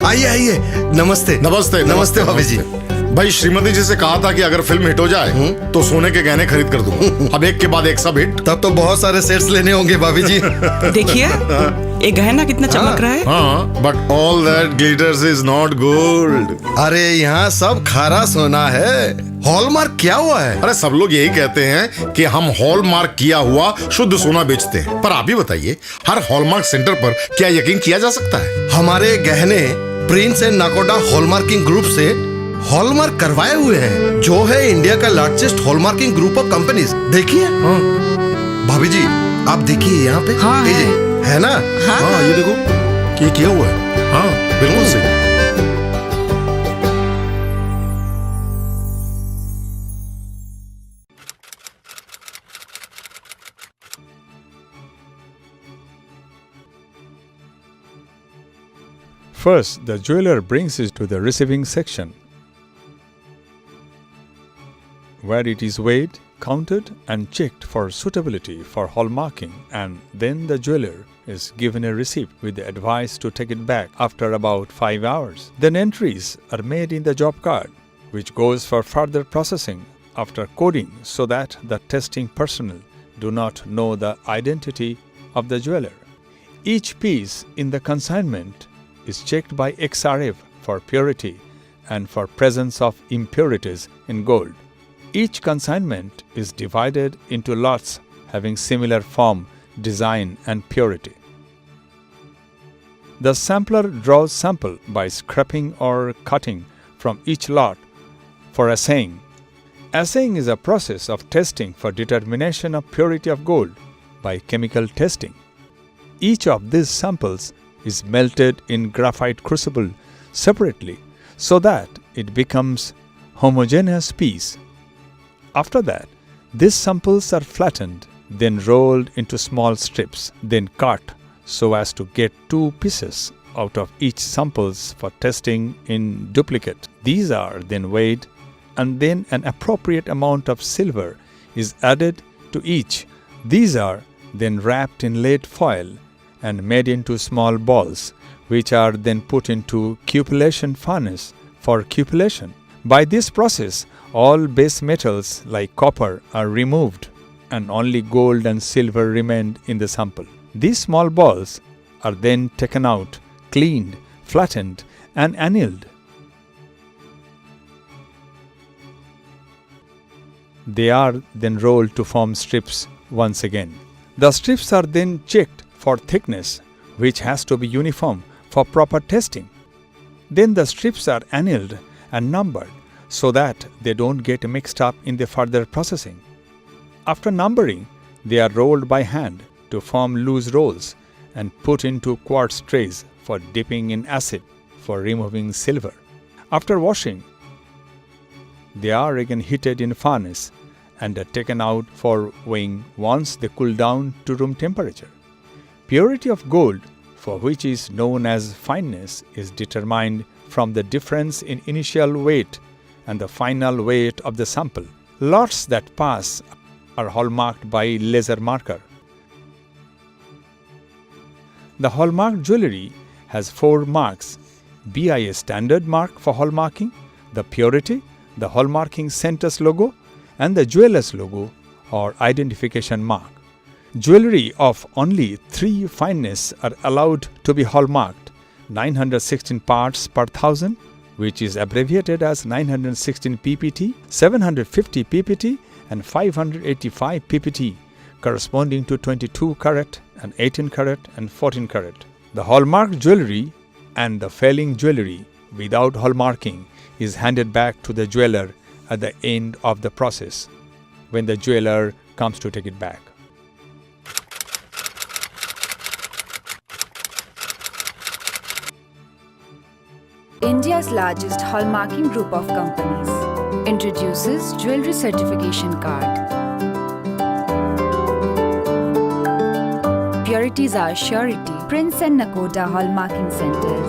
आइए आइए, नमस्ते। नमस्ते नमस्ते भाभी जी। भाई श्रीमती जी से कहा था कि अगर फिल्म हिट हो जाए तो सोने के गहने खरीद कर दूंगा। अब एक के बाद एक सब हिट। तब तो बहुत सारे सेट्स लेने होंगे भाभी जी। देखिए ये गहना कितना चमक रहा है। हाँ, but all that glitters is not gold. अरे यहाँ सब खारा सोना है। हॉलमार्क क्या हुआ है? अरे सब लोग यही कहते हैं कि हम हॉलमार्क किया हुआ शुद्ध सोना बेचते हैं, पर आप ही बताइए, हर हॉलमार्क सेंटर पर क्या यकीन किया जा सकता है? हमारे गहने प्रिंस एंड नकोटा हॉलमार्किंग ग्रुप से हॉलमार्क करवाए हुए हैं, जो है इंडिया का largest hallmarking group of companies. देखिए भाभी जी, आप देखिए यहाँ पे। हाँ, है ना? हाँ ये देखो, ये किया हुआ है। हाँ बिल्कुल सही। First, the jeweler brings it to the receiving section, where it is weighed, counted, and checked for suitability for hallmarking, and then the jeweler is given a receipt with the advice to take it back after about 5 hours. Then entries are made in the job card, which goes for further processing after coding so that the testing personnel do not know the identity of the jeweler. Each piece in the consignment is checked by XRF for purity and for presence of impurities in gold. Each consignment is divided into lots having similar form, design and purity. The sampler draws sample by scraping or cutting from each lot for assaying. Assaying is a process of testing for determination of purity of gold by chemical testing. Each of these samples is melted in graphite crucible separately so that it becomes homogeneous piece. After that, these samples are flattened, then rolled into small strips, then cut so as to get 2 pieces out of each samples for testing in duplicate. These are then weighed, and then an appropriate amount of silver is added to each. These are then wrapped in lead foil and made into small balls, which are then put into cupellation furnace for cupellation. By this process, all base metals like copper are removed and only gold and silver remain in the sample. These small balls are then taken out, cleaned, flattened and annealed. They are then rolled to form strips once again. The strips are then checked for thickness, which has to be uniform for proper testing. Then the strips are annealed and numbered so that they don't get mixed up in the further processing. After numbering, they are rolled by hand to form loose rolls and put into quartz trays for dipping in acid for removing silver. After washing, they are again heated in furnace and are taken out for weighing once they cool down to room temperature. Purity of gold, for which is known as fineness, is determined from the difference in initial weight and the final weight of the sample. Lots that pass are hallmarked by laser marker. The hallmark jewelry has 4 marks: BIS standard mark for hallmarking, the purity, the hallmarking center's logo, and the jeweler's logo or identification mark. Jewelry of only 3 fineness are allowed to be hallmarked: 916 parts per thousand, which is abbreviated as 916 ppt, 750 ppt, and 585 ppt, corresponding to 22 carat and 18 carat and 14 carat. The hallmark jewelry and the failing jewelry without hallmarking is handed back to the jeweler at the end of the process, when the jeweler comes to take it back. India's largest hallmarking group of companies introduces jewelry certification card. Purities are surety. Prince and Nakoda Hallmarking Centers.